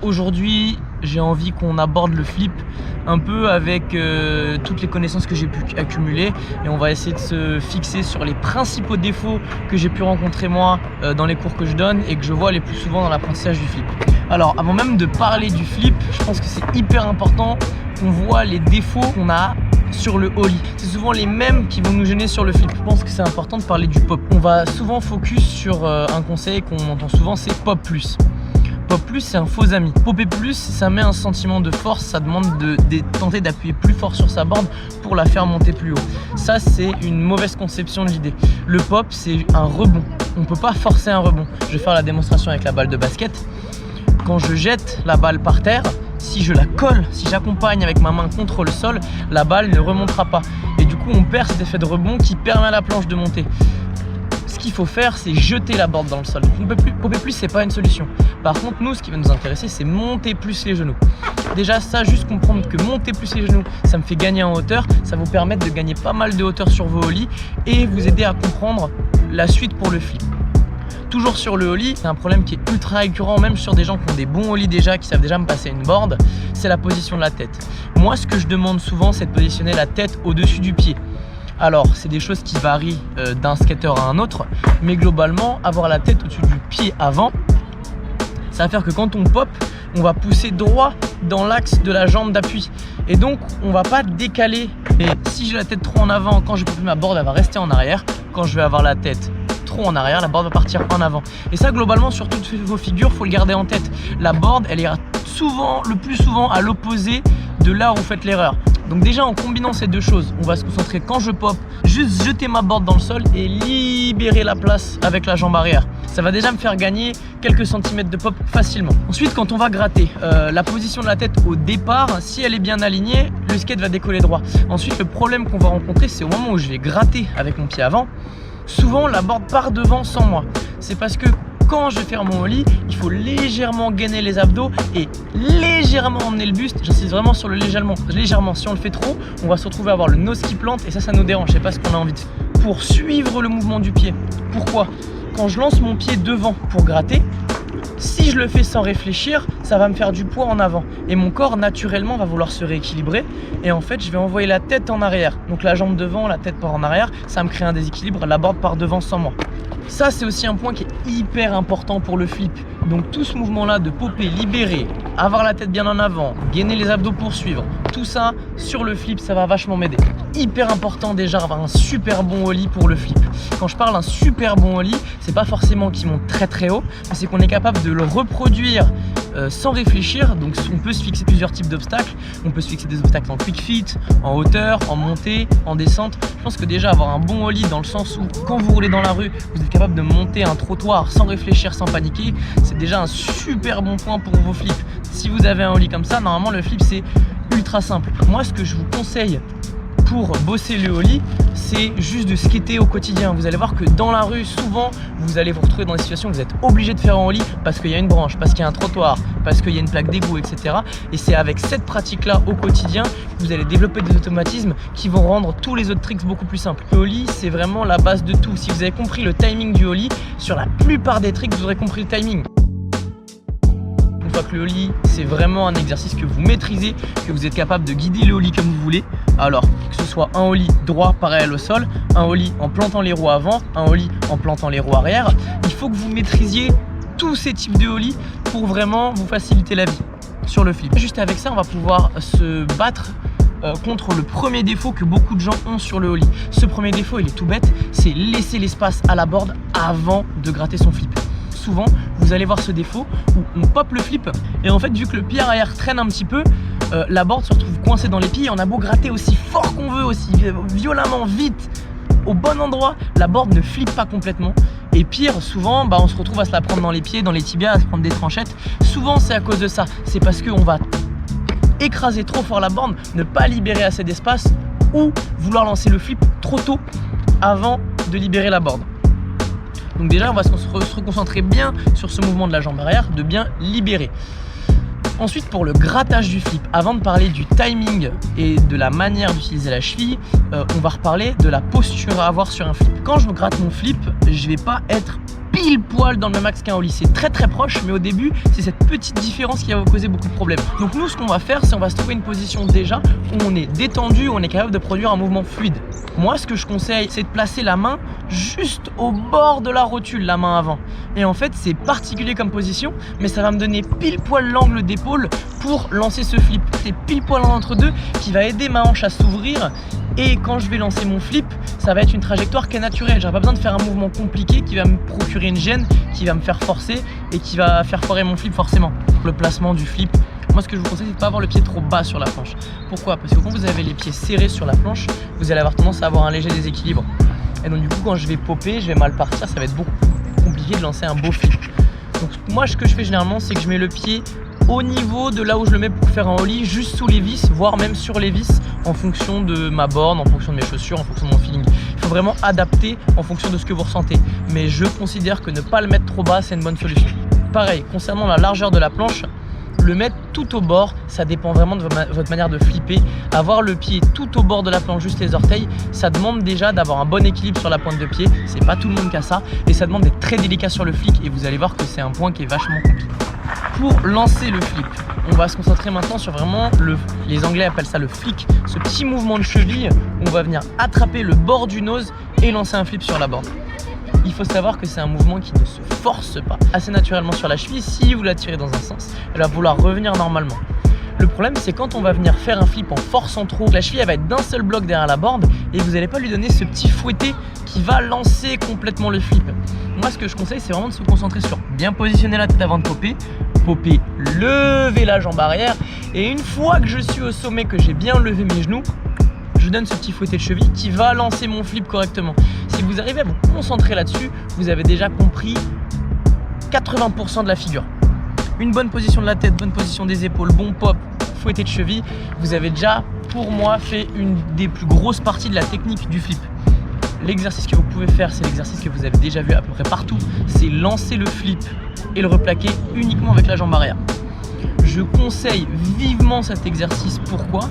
Aujourd'hui, j'ai envie qu'on aborde le flip un peu avec toutes les connaissances que j'ai pu accumuler, et on va essayer de se fixer sur les principaux défauts que j'ai pu rencontrer moi dans les cours que je donne et que je vois les plus souvent dans l'apprentissage du flip. Alors avant même de parler du flip, je pense que c'est hyper important qu'on voit les défauts qu'on a sur le ollie. C'est souvent les mêmes qui vont nous gêner sur le flip. Je pense que c'est important de parler du pop. On va souvent focus sur un conseil qu'on entend souvent, c'est pop plus. Pop plus, c'est un faux ami. Popper plus, ça met un sentiment de force, ça demande de tenter d'appuyer plus fort sur sa board pour la faire monter plus haut. Ça, c'est une mauvaise conception de l'idée. Le pop, c'est un rebond. On ne peut pas forcer un rebond. Je vais faire la démonstration avec la balle de basket. Quand je jette la balle par terre, si je la colle, si j'accompagne avec ma main contre le sol, la balle ne remontera pas. Et du coup, on perd cet effet de rebond qui permet à la planche de monter. Ce qu'il faut faire, c'est jeter la board dans le sol. Popper plus, c'est pas une solution. Par contre, nous, ce qui va nous intéresser, c'est monter plus les genoux. Déjà, ça, juste comprendre que monter plus les genoux, ça me fait gagner en hauteur. Ça va vous permettre de gagner pas mal de hauteur sur vos ollies et vous aider à comprendre la suite pour le flip. Toujours sur le ollie, c'est un problème qui est ultra récurrent, même sur des gens qui ont des bons ollies déjà, qui savent déjà me passer une board, c'est la position de la tête. Moi, ce que je demande souvent, c'est de positionner la tête au-dessus du pied. Alors, c'est des choses qui varient d'un skater à un autre, mais globalement, avoir la tête au-dessus du pied avant, ça va faire que quand on pop, on va pousser droit dans l'axe de la jambe d'appui. Et donc, on va pas décaler. Et si j'ai la tête trop en avant, quand je vais popper ma board, elle va rester en arrière. Quand je vais avoir la tête trop en arrière, la board va partir en avant. Et ça, globalement, sur toutes vos figures, il faut le garder en tête. La board, elle ira le plus souvent à l'opposé de là où vous faites l'erreur. Donc déjà, en combinant ces deux choses, on va se concentrer quand je pop, juste jeter ma board dans le sol et libérer la place avec la jambe arrière. Ça va déjà me faire gagner quelques centimètres de pop facilement. Ensuite, quand on va gratter, la position de la tête au départ, si elle est bien alignée, le skate va décoller droit. Ensuite, le problème qu'on va rencontrer, c'est au moment où je vais gratter avec mon pied avant, souvent la board part devant sans moi. C'est parce que quand je vais faire mon ollie, il faut légèrement gainer les abdos et légèrement emmener le buste. J'insiste vraiment sur le légèrement. Si on le fait trop, on va se retrouver à avoir le nose qui plante et ça nous dérange. C'est pas ce qu'on a envie de faire. Pour suivre le mouvement du pied. Pourquoi? Quand je lance mon pied devant pour gratter, si je le fais sans réfléchir, ça va me faire du poids en avant. Et mon corps, naturellement, va vouloir se rééquilibrer. Et en fait, je vais envoyer la tête en arrière. Donc la jambe devant, la tête part en arrière. Ça me crée un déséquilibre. La board part devant sans moi. Ça, c'est aussi un point qui est hyper important pour le flip. Donc tout ce mouvement-là de popper, libérer, avoir la tête bien en avant, gainer les abdos pour suivre, tout ça, sur le flip, ça va vachement m'aider. Hyper important déjà d'avoir un super bon ollie pour le flip. Quand je parle d'un super bon ollie, c'est pas forcément qu'il monte très très haut, mais c'est qu'on est capable de le reproduire sans réfléchir. Donc on peut se fixer plusieurs types d'obstacles. On peut se fixer des obstacles en quick fit, en hauteur, en montée, en descente. Je pense que déjà avoir un bon ollie dans le sens où quand vous roulez dans la rue, vous êtes capable de monter un trottoir sans réfléchir, sans paniquer, c'est déjà un super bon point pour vos flips. Si vous avez un ollie comme ça, normalement le flip c'est ultra simple. Moi, ce que je vous conseille pour bosser le ollie, c'est juste de skater au quotidien. Vous allez voir que dans la rue, souvent, vous allez vous retrouver dans des situations où vous êtes obligé de faire un ollie parce qu'il y a une branche, parce qu'il y a un trottoir, parce qu'il y a une plaque d'égout, etc. Et c'est avec cette pratique-là au quotidien que vous allez développer des automatismes qui vont rendre tous les autres tricks beaucoup plus simples. Le ollie, c'est vraiment la base de tout. Si vous avez compris le timing du ollie, sur la plupart des tricks, vous aurez compris le timing. Une fois que le ollie, c'est vraiment un exercice que vous maîtrisez, que vous êtes capable de guider le ollie comme vous voulez. Alors, que ce soit un ollie droit parallèle au sol, un ollie en plantant les roues avant, un ollie en plantant les roues arrière, il faut que vous maîtrisiez tous ces types de ollie pour vraiment vous faciliter la vie sur le flip. Juste avec ça, on va pouvoir se battre contre le premier défaut que beaucoup de gens ont sur le ollie. Ce premier défaut, il est tout bête, c'est laisser l'espace à la board avant de gratter son flip. Souvent, vous allez voir ce défaut où on pop le flip et en fait, vu que le pied arrière traîne un petit peu, la board se retrouve coincée dans les pieds et on a beau gratter aussi fort qu'on veut, aussi violemment, vite, au bon endroit, la board ne flippe pas complètement. Et pire, souvent, on se retrouve à se la prendre dans les pieds, dans les tibias, à se prendre des tranchettes. Souvent, c'est à cause de ça. C'est parce qu'on va écraser trop fort la board, ne pas libérer assez d'espace ou vouloir lancer le flip trop tôt avant de libérer la board. Donc déjà, on va se reconcentrer bien sur ce mouvement de la jambe arrière, de bien libérer. Ensuite, pour le grattage du flip, avant de parler du timing et de la manière d'utiliser la cheville, on va reparler de la posture à avoir sur un flip. Quand je gratte mon flip, je ne vais pas être pile pile poil dans le même axe qu'un ollie. C'est très proche, mais au début, c'est cette petite différence qui va vous causer beaucoup de problèmes. Donc nous, ce qu'on va faire, c'est on va se trouver une position déjà où on est détendu, où on est capable de produire un mouvement fluide. Moi, ce que je conseille, c'est de placer la main juste au bord de la rotule, la main avant. Et en fait, c'est particulier comme position, mais ça va me donner pile poil l'angle d'épaule pour lancer ce flip. C'est pile poil entre deux qui va aider ma hanche à s'ouvrir. Et quand je vais lancer mon flip, ça va être une trajectoire qui est naturelle. J'aurai pas besoin de faire un mouvement compliqué qui va me procurer une gêne, qui va me faire forcer et qui va faire foirer mon flip forcément. Le placement du flip, moi ce que je vous conseille, c'est de ne pas avoir le pied trop bas sur la planche. Pourquoi? Parce que quand vous avez les pieds serrés sur la planche, vous allez avoir tendance à avoir un léger déséquilibre. Et donc du coup, quand je vais popper, je vais mal partir, ça va être beaucoup plus compliqué de lancer un beau flip. Donc moi, ce que je fais généralement, c'est que je mets le pied au niveau de là où je le mets pour faire un ollie, juste sous les vis, voire même sur les vis, en fonction de ma borne, en fonction de mes chaussures, en fonction de mon feeling. Il faut vraiment adapter en fonction de ce que vous ressentez. Mais je considère que ne pas le mettre trop bas, c'est une bonne solution. Pareil, concernant la largeur de la planche, le mettre tout au bord, ça dépend vraiment de votre manière de flipper. Avoir le pied tout au bord de la planche, juste les orteils, ça demande déjà d'avoir un bon équilibre sur la pointe de pied. C'est pas tout le monde qui a ça. Et ça demande d'être très délicat sur le flic. Et vous allez voir que c'est un point qui est vachement compliqué. Pour lancer le flip, on va se concentrer maintenant sur vraiment, les Anglais appellent ça le flick, ce petit mouvement de cheville où on va venir attraper le bord du nose et lancer un flip sur la board. Il faut savoir que c'est un mouvement qui ne se force pas assez naturellement sur la cheville. Si vous la tirez dans un sens, elle va vouloir revenir normalement. Le problème, c'est quand on va venir faire un flip en forçant trop, la cheville elle va être d'un seul bloc derrière la board et vous n'allez pas lui donner ce petit fouetté qui va lancer complètement le flip. Moi, ce que je conseille, c'est vraiment de se concentrer sur bien positionner la tête avant de popper, lever la jambe arrière et une fois que je suis au sommet, que j'ai bien levé mes genoux, je donne ce petit fouetté de cheville qui va lancer mon flip correctement. Si vous arrivez à vous concentrer là-dessus, vous avez déjà compris 80% de la figure. Une bonne position de la tête, bonne position des épaules, bon pop, fouetté de cheville, vous avez déjà, pour moi, fait une des plus grosses parties de la technique du flip. L'exercice que vous pouvez faire, c'est l'exercice que vous avez déjà vu à peu près partout, c'est lancer le flip et le replaquer uniquement avec la jambe arrière. Je conseille vivement cet exercice. Pourquoi?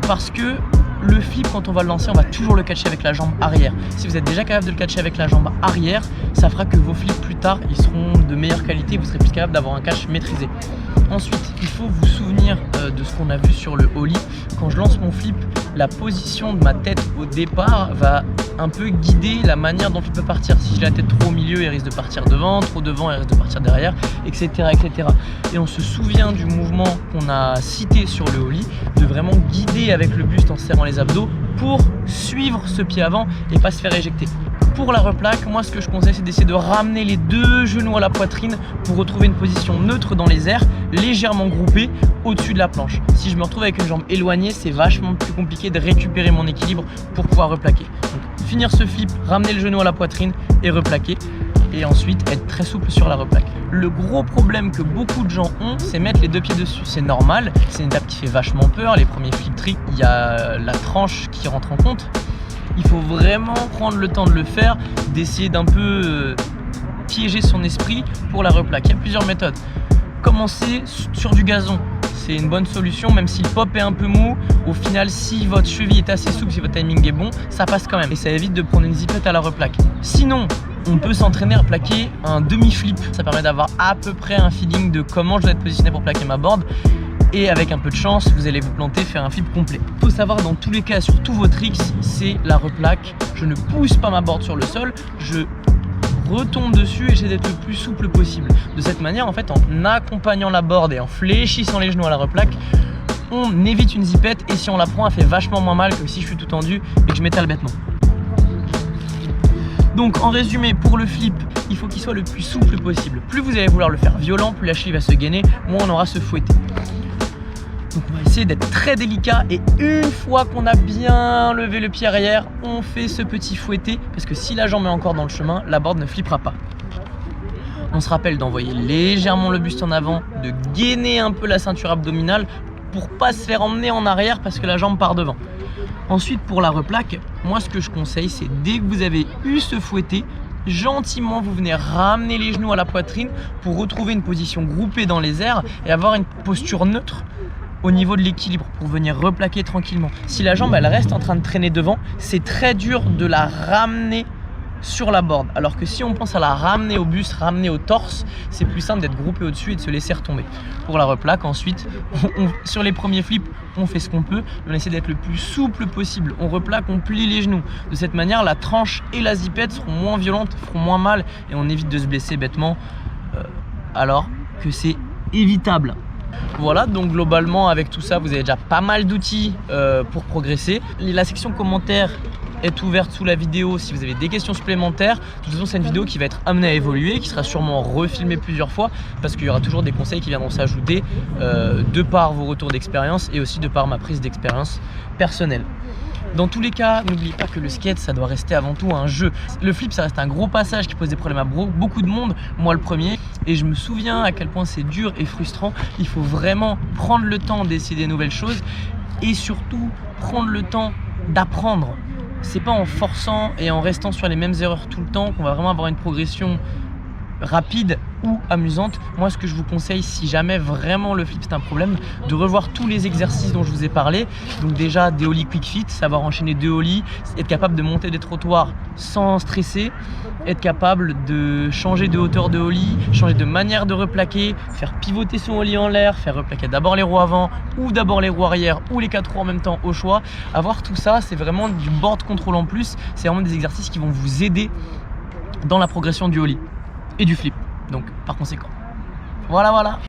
Parce que le flip, quand on va le lancer, on va toujours le catcher avec la jambe arrière. Si vous êtes déjà capable de le catcher avec la jambe arrière, ça fera que vos flips plus tard, ils seront de meilleure qualité, vous serez plus capable d'avoir un catch maîtrisé. Ensuite, il faut vous souvenir de ce qu'on a vu sur le ollie. Quand je lance mon flip, la position de ma tête au départ va un peu guider la manière dont il peut partir. Si j'ai la tête trop au milieu, elle risque de partir devant, trop devant, elle risque de partir derrière, etc. etc. Et on se souvient du mouvement qu'on a cité sur le ollie, de vraiment guider avec le buste en serrant les abdos pour suivre ce pied avant et pas se faire éjecter. Pour la replaque, moi ce que je conseille, c'est d'essayer de ramener les deux genoux à la poitrine pour retrouver une position neutre dans les airs, légèrement groupée au-dessus de la planche. Si je me retrouve avec une jambe éloignée, c'est vachement plus compliqué de récupérer mon équilibre pour pouvoir replaquer. Donc, finir ce flip, ramener le genou à la poitrine et replaquer. Et ensuite être très souple sur la replaque. Le gros problème que beaucoup de gens ont, c'est mettre les deux pieds dessus. C'est normal, c'est une étape qui fait vachement peur. Les premiers flip tricks, il y a la tranche qui rentre en compte. Il faut vraiment prendre le temps de le faire, d'essayer d'un peu piéger son esprit pour la replaque. Il y a plusieurs méthodes. Commencer sur du gazon, c'est une bonne solution, même si le pop est un peu mou. Au final, si votre cheville est assez souple, si votre timing est bon, ça passe quand même. Et ça évite de prendre une zipette à la replaque. Sinon, on peut s'entraîner à plaquer un demi-flip. Ça permet d'avoir à peu près un feeling de comment je dois être positionné pour plaquer ma board. Et avec un peu de chance, vous allez vous planter, faire un flip complet. Il faut savoir, dans tous les cas, sur tous vos tricks, c'est la replaque. Je ne pousse pas ma board sur le sol, je retombe dessus et j'essaie d'être le plus souple possible. De cette manière, en fait, en accompagnant la board et en fléchissant les genoux à la replaque, on évite une zipette et si on la prend, elle fait vachement moins mal que si je suis tout tendu et que je m'étale bêtement. Donc en résumé, pour le flip, il faut qu'il soit le plus souple possible. Plus vous allez vouloir le faire violent, plus la cheville va se gainer, moins on aura ce fouetté. Donc on va essayer d'être très délicat et une fois qu'on a bien levé le pied arrière, on fait ce petit fouetté parce que si la jambe est encore dans le chemin, la board ne flippera pas. On se rappelle d'envoyer légèrement le buste en avant, de gainer un peu la ceinture abdominale pour pas se faire emmener en arrière parce que la jambe part devant. Ensuite, pour la replaque, moi ce que je conseille, c'est dès que vous avez eu ce fouetté, gentiment vous venez ramener les genoux à la poitrine pour retrouver une position groupée dans les airs et avoir une posture neutre au niveau de l'équilibre pour venir replaquer tranquillement. Si la jambe elle reste en train de traîner devant, c'est très dur de la ramener sur la board. Alors que si on pense à la ramener au buste, ramener au torse, c'est plus simple d'être groupé au-dessus et de se laisser retomber. Pour la replaque, ensuite, sur les premiers flips, on fait ce qu'on peut, on essaie d'être le plus souple possible. On replaque, on plie les genoux. De cette manière, la tranche et la zipette seront moins violentes, feront moins mal et on évite de se blesser bêtement alors que c'est évitable. Voilà, donc globalement avec tout ça, vous avez déjà pas mal d'outils pour progresser. La section commentaires est ouverte sous la vidéo si vous avez des questions supplémentaires. De toute façon, c'est une vidéo qui va être amenée à évoluer, qui sera sûrement refilmée plusieurs fois parce qu'il y aura toujours des conseils qui viendront s'ajouter de par vos retours d'expérience et aussi de par ma prise d'expérience personnelle. Dans tous les cas, n'oubliez pas que le skate, ça doit rester avant tout un jeu. Le flip, ça reste un gros passage qui pose des problèmes à beaucoup de monde, moi le premier. Et je me souviens à quel point c'est dur et frustrant. Il faut vraiment prendre le temps d'essayer des nouvelles choses et surtout prendre le temps d'apprendre. C'est pas en forçant et en restant sur les mêmes erreurs tout le temps qu'on va vraiment avoir une progression rapide ou amusante. Moi, ce que je vous conseille, si jamais vraiment le flip c'est un problème, de revoir tous les exercices dont je vous ai parlé. Donc déjà des ollies quick fit, savoir enchaîner 2 ollies, être capable de monter des trottoirs sans stresser, être capable de changer de hauteur de ollie, changer de manière de replaquer, faire pivoter son ollie en l'air, faire replaquer d'abord les roues avant ou d'abord les roues arrière ou les 4 roues en même temps au choix. Avoir tout ça, c'est vraiment du board control en plus. C'est vraiment des exercices qui vont vous aider dans la progression du ollie et du flip, donc par conséquent. Voilà.